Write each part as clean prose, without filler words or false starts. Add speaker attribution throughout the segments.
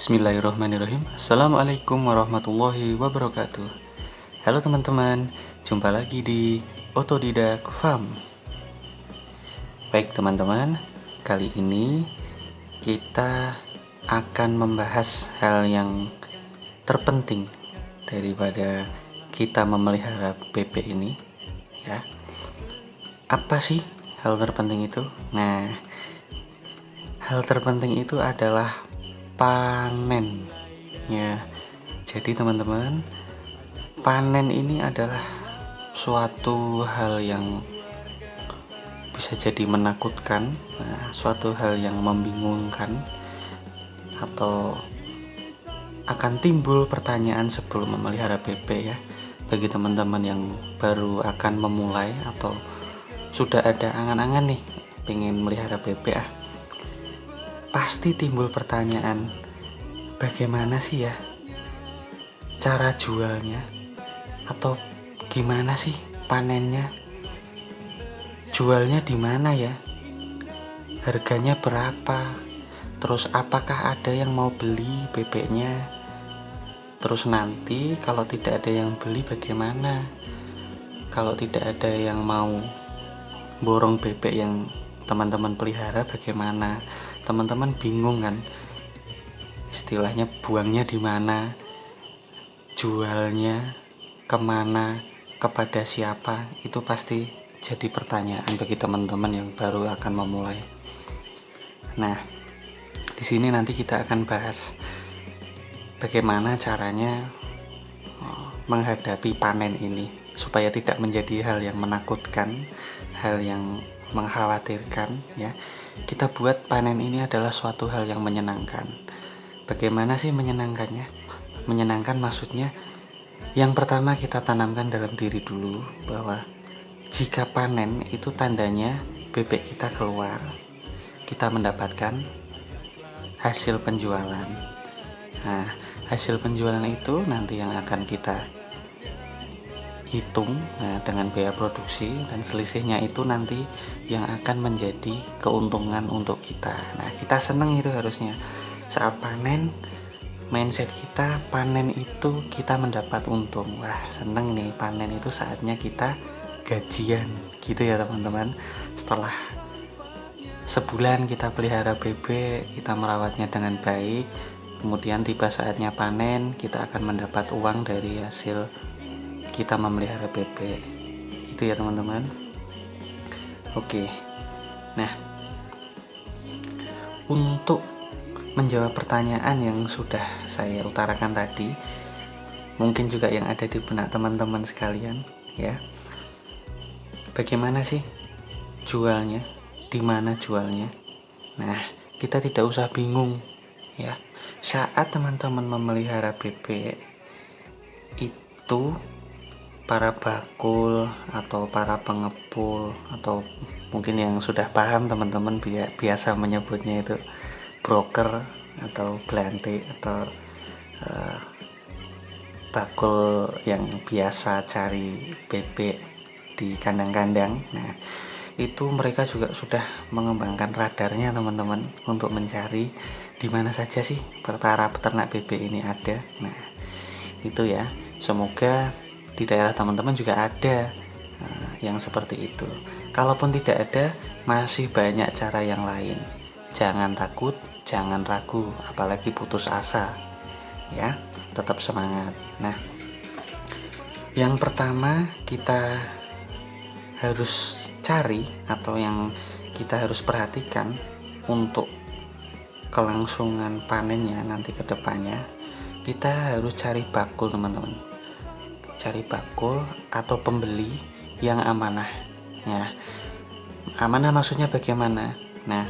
Speaker 1: Bismillahirrahmanirrahim. Assalamualaikum warahmatullahi wabarakatuh. Halo teman-teman, jumpa lagi di Otodidak Farm. Baik teman-teman, kali ini kita akan membahas hal yang terpenting daripada kita memelihara bebek ini, ya. Apa sih hal terpenting itu? Nah, hal terpenting itu adalah panen, ya. Jadi teman-teman, panen ini adalah suatu hal yang bisa jadi menakutkan, suatu hal yang membingungkan, atau akan timbul pertanyaan sebelum memelihara bebek, ya, bagi teman-teman yang baru akan memulai atau sudah ada angan-angan nih pengen melihara bebek. Pasti timbul pertanyaan, bagaimana sih ya cara jualnya, atau gimana sih panennya, jualnya di mana ya, harganya berapa, terus apakah ada yang mau beli bebeknya, terus nanti kalau tidak ada yang beli bagaimana, kalau tidak ada yang mau borong bebek yang teman-teman pelihara bagaimana. Teman-teman bingung kan, istilahnya buangnya di mana, jualnya kemana, kepada siapa, itu pasti jadi pertanyaan bagi teman-teman yang baru akan memulai. Nah, di sini nanti kita akan bahas bagaimana caranya menghadapi panen ini supaya tidak menjadi hal yang menakutkan, hal yang mengkhawatirkan, ya. Kita buat panen ini adalah suatu hal yang menyenangkan. Bagaimana sih menyenangkannya? Menyenangkan maksudnya, yang pertama kita tanamkan dalam diri dulu bahwa jika panen itu tandanya bebek kita keluar, kita mendapatkan hasil penjualan. Nah, hasil penjualan itu nanti yang akan kita hitung, dengan biaya produksi, dan selisihnya itu nanti yang akan menjadi keuntungan untuk kita. Nah, kita seneng itu harusnya saat panen, mindset kita panen itu kita mendapat untung. Wah, seneng nih, panen itu saatnya kita gajian gitu ya teman-teman. Setelah sebulan kita pelihara bebek, kita merawatnya dengan baik, kemudian tiba saatnya panen, kita akan mendapat uang dari hasil kita memelihara bebek. Itu ya teman-teman. Oke. Nah, untuk menjawab pertanyaan yang sudah saya utarakan tadi, mungkin juga yang ada di benak teman-teman sekalian, ya. Bagaimana sih jualnya? Di mana jualnya? Nah, kita tidak usah bingung, ya. Saat teman-teman memelihara bebek itu, para bakul atau para pengepul, atau mungkin yang sudah paham teman-teman biasa menyebutnya itu broker atau belante atau bakul yang biasa cari bebek di kandang-kandang. Nah, itu mereka juga sudah mengembangkan radarnya teman-teman untuk mencari di mana saja sih para peternak bebek ini ada. Nah, itu ya, semoga di daerah teman-teman juga ada yang seperti itu. Kalaupun tidak ada, masih banyak cara yang lain. Jangan takut, jangan ragu, apalagi putus asa, ya. Tetap semangat. Nah, yang pertama kita harus cari, atau yang kita harus perhatikan untuk kelangsungan panennya nanti ke depannya, kita harus cari bakul teman-teman. Cari bakul atau pembeli yang amanah, ya. Amanah maksudnya bagaimana? Nah,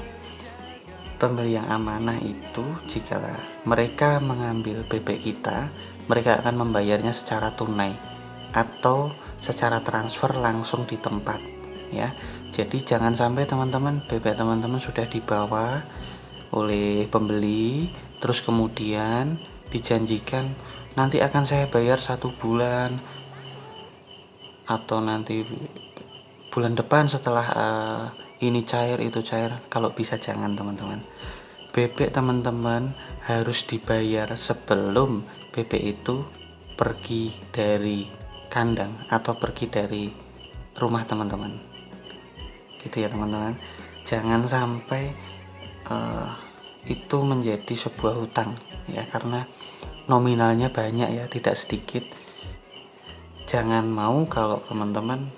Speaker 1: pembeli yang amanah itu jika mereka mengambil bebek kita, mereka akan membayarnya secara tunai atau secara transfer langsung di tempat, ya. Jadi jangan sampai teman-teman, bebek teman-teman sudah dibawa oleh pembeli, terus kemudian dijanjikan nanti akan saya bayar 1 bulan, atau nanti bulan depan setelah ini cair itu cair. Kalau bisa jangan teman-teman. bebek teman-teman harus dibayar sebelum bebek itu pergi dari kandang atau pergi dari rumah teman-teman, gitu ya teman-teman. Jangan sampai itu menjadi sebuah hutang ya, karena nominalnya banyak ya, tidak sedikit. Jangan mau kalau teman-teman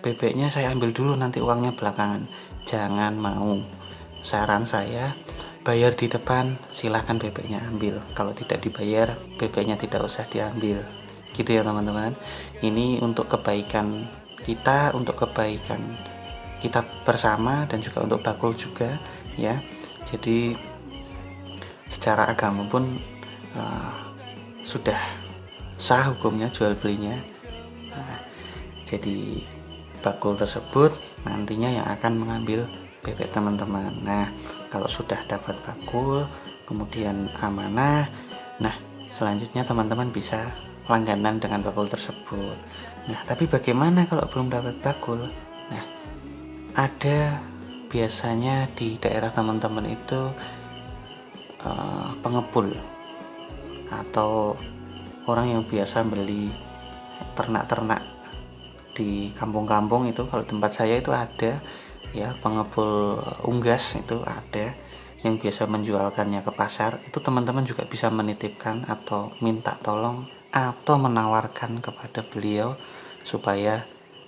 Speaker 1: bebeknya saya ambil dulu nanti uangnya belakangan, jangan mau. Saran saya, bayar di depan, silahkan bebeknya ambil. Kalau tidak dibayar, bebeknya tidak usah diambil, gitu ya teman-teman. Ini untuk kebaikan kita, untuk kebaikan kita bersama, dan juga untuk bakul juga ya. Jadi secara agama pun sudah sah hukumnya jual belinya. Jadi bakul tersebut nantinya yang akan mengambil bebek teman-teman. Nah, kalau sudah dapat bakul, kemudian amanah, nah selanjutnya teman-teman bisa langganan dengan bakul tersebut. Nah, tapi bagaimana kalau belum dapat bakul? Nah, ada biasanya di daerah teman-teman itu pengepul atau orang yang biasa beli ternak-ternak di kampung-kampung itu. Kalau tempat saya itu ada ya, pengepul unggas itu ada yang biasa menjualkannya ke pasar. Itu teman-teman juga bisa menitipkan atau minta tolong atau menawarkan kepada beliau supaya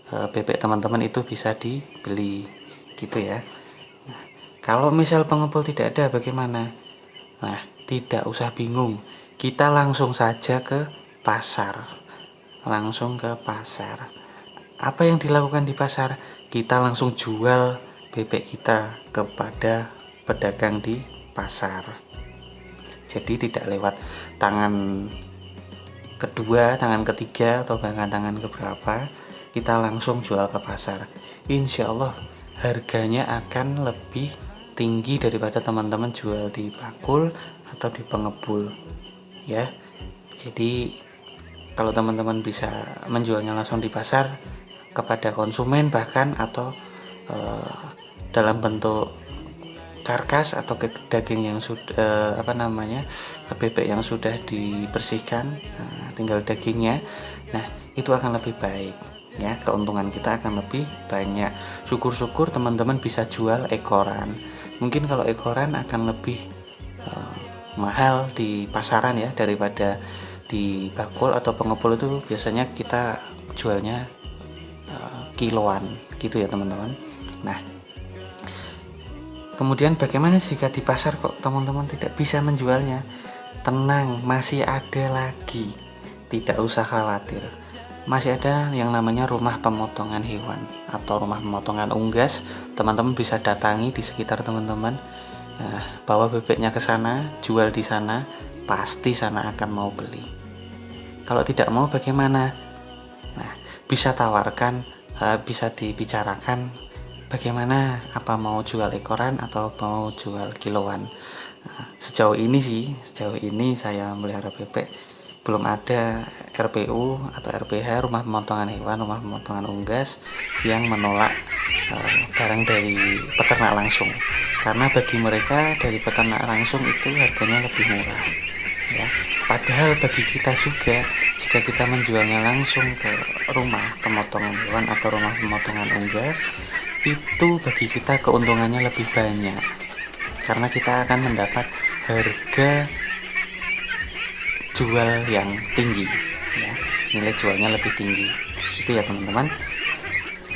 Speaker 1: bebek teman-teman itu bisa dibeli, gitu ya. Nah, kalau misal pengepul tidak ada bagaimana? Nah, tidak usah bingung, kita langsung saja ke pasar. Apa yang dilakukan di pasar? Kita langsung jual bebek kita kepada pedagang di pasar. Jadi tidak lewat tangan kedua, tangan ketiga, atau bahkan tangan keberapa, kita langsung jual ke pasar. Insya Allah harganya akan lebih tinggi daripada teman-teman jual di bakul atau di pengepul ya. Jadi kalau teman-teman bisa menjualnya langsung di pasar kepada konsumen bahkan, atau dalam bentuk karkas atau daging yang sudah bebek yang sudah dibersihkan, tinggal dagingnya, nah itu akan lebih baik ya, keuntungan kita akan lebih banyak. Syukur-syukur teman-teman bisa jual ekoran. Mungkin kalau ekoran akan lebih mahal di pasaran ya daripada di bakul atau pengepul. Itu biasanya kita jualnya kiloan, gitu ya teman-teman. Nah, kemudian bagaimana jika di pasar kok teman-teman tidak bisa menjualnya? Tenang, masih ada lagi, tidak usah khawatir. Masih ada yang namanya rumah pemotongan hewan atau rumah pemotongan unggas. Teman-teman bisa datangi di sekitar teman-teman, bawa bebeknya ke sana, jual di sana, pasti sana akan mau beli. Kalau tidak mau bagaimana? Nah, bisa tawarkan, bisa dibicarakan bagaimana, apa mau jual ekoran atau mau jual kiloan. Sejauh ini saya melihara bebek, belum ada RPU atau RPH, rumah pemotongan hewan, rumah pemotongan unggas, yang menolak barang dari peternak langsung, karena bagi mereka dari peternak langsung itu harganya lebih murah ya. Padahal bagi kita juga, jika kita menjualnya langsung ke rumah pemotongan hewan atau rumah pemotongan unggas, itu bagi kita keuntungannya lebih banyak, karena kita akan mendapat harga jual yang tinggi ya, nilai jualnya lebih tinggi, itu ya teman-teman.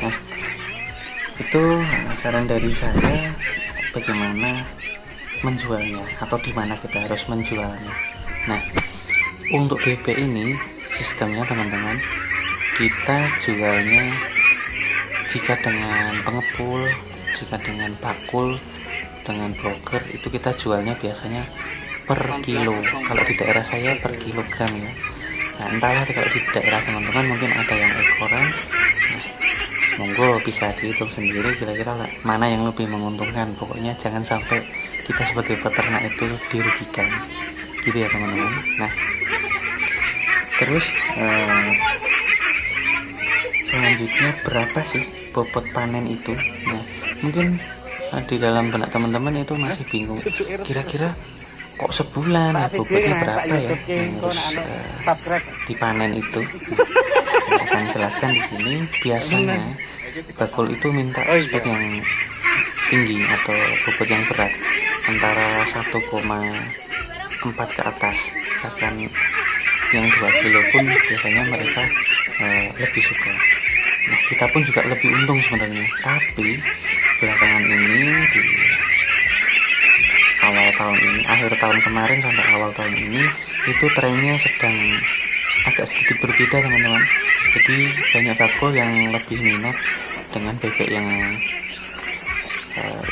Speaker 1: Nah, itu saran dari saya bagaimana menjualnya atau di mana kita harus menjualnya. Nah, untuk bebek ini sistemnya teman-teman, kita jualnya jika dengan pengepul, jika dengan bakul, dengan broker, itu kita jualnya biasanya per kilo. Kalau di daerah saya per kilogram ya. Nah, entahlah kalau di daerah teman-teman mungkin ada yang ekoran. Nah, monggo bisa dihitung sendiri kira-kira mana yang lebih menguntungkan. Pokoknya jangan sampai kita sebagai peternak itu dirugikan, gitu ya teman-teman. Nah, terus selanjutnya berapa sih bobot panen itu? Nah, mungkin di dalam benak teman-teman itu masih bingung, kira-kira kok sebulan bobotnya berapa ya yang harus dipanen itu. Saya akan jelaskan di sini. Biasanya bakul itu minta spek yang tinggi atau bobot yang berat, antara 1,4 ke atas, bahkan yang 2 kilo pun biasanya mereka lebih suka. Nah, kita pun juga lebih untung sebenarnya, tapi belakangan ini di awal tahun ini, akhir tahun kemarin sampai awal tahun ini, itu trennya sedang agak sedikit berbeda teman-teman. Jadi banyak bakul yang lebih minat dengan bebek yang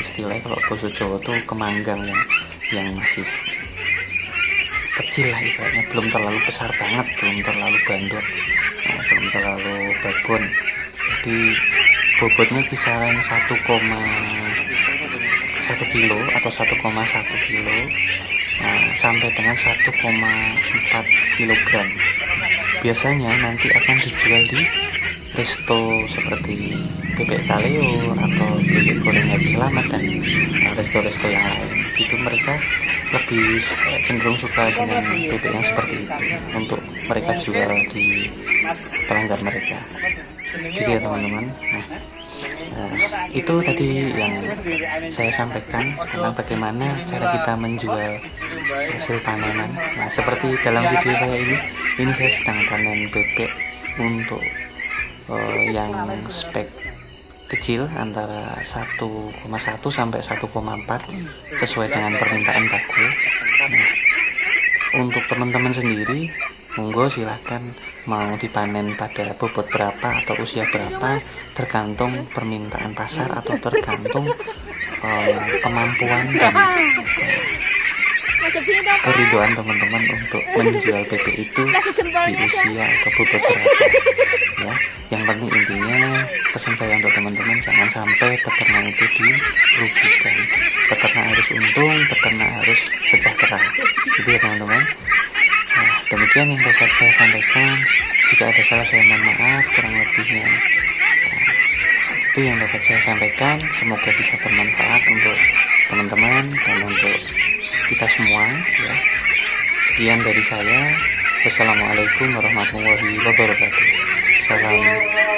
Speaker 1: istilahnya kalau bahasa Jawa tuh kemanggang, yang masih kecil lah ibaratnya, belum terlalu besar banget, belum terlalu bandot, belum terlalu babon. Jadi bobotnya kisaran 1,1 kilo atau 1,1 kilo sampai dengan 1,4 kilogram. Biasanya nanti akan dijual di resto seperti bebek kaleo atau bebek goreng Haji Selamat dan resto-resto yang lain. Itu mereka lebih cenderung suka dengan bebek yang seperti itu untuk mereka jual di pelanggan mereka. Jadi ya teman-teman, itu tadi yang saya sampaikan tentang bagaimana cara kita menjual hasil panenan. Nah, seperti dalam video saya ini saya sedang panen bebek untuk yang spek kecil antara 1,1 sampai 1,4 sesuai dengan permintaan bakul. Nah, untuk teman-teman sendiri, monggo silahkan mau dipanen pada bobot berapa atau usia berapa, tergantung permintaan pasar atau tergantung kemampuan dan keriduan teman-teman untuk menjual bebek itu di usia atau bobot berapa ya. Yang penting intinya pesan saya untuk teman-teman, jangan sampai peternak itu dirugikan. Peternak harus untung, peternak harus sejahtera, gitu ya teman-teman. Nah, demikian yang dapat saya sampaikan. Jika ada salah, saya mohon maaf, kurang lebihnya itu yang dapat saya sampaikan. Semoga bisa bermanfaat untuk teman-teman dan untuk kita semua ya. Sekian dari saya. Wassalamualaikum warahmatullahi wabarakatuh. Salam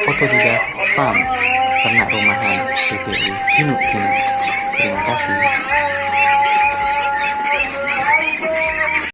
Speaker 1: Otodidak Farm, ternak rumahan BPU Ginu.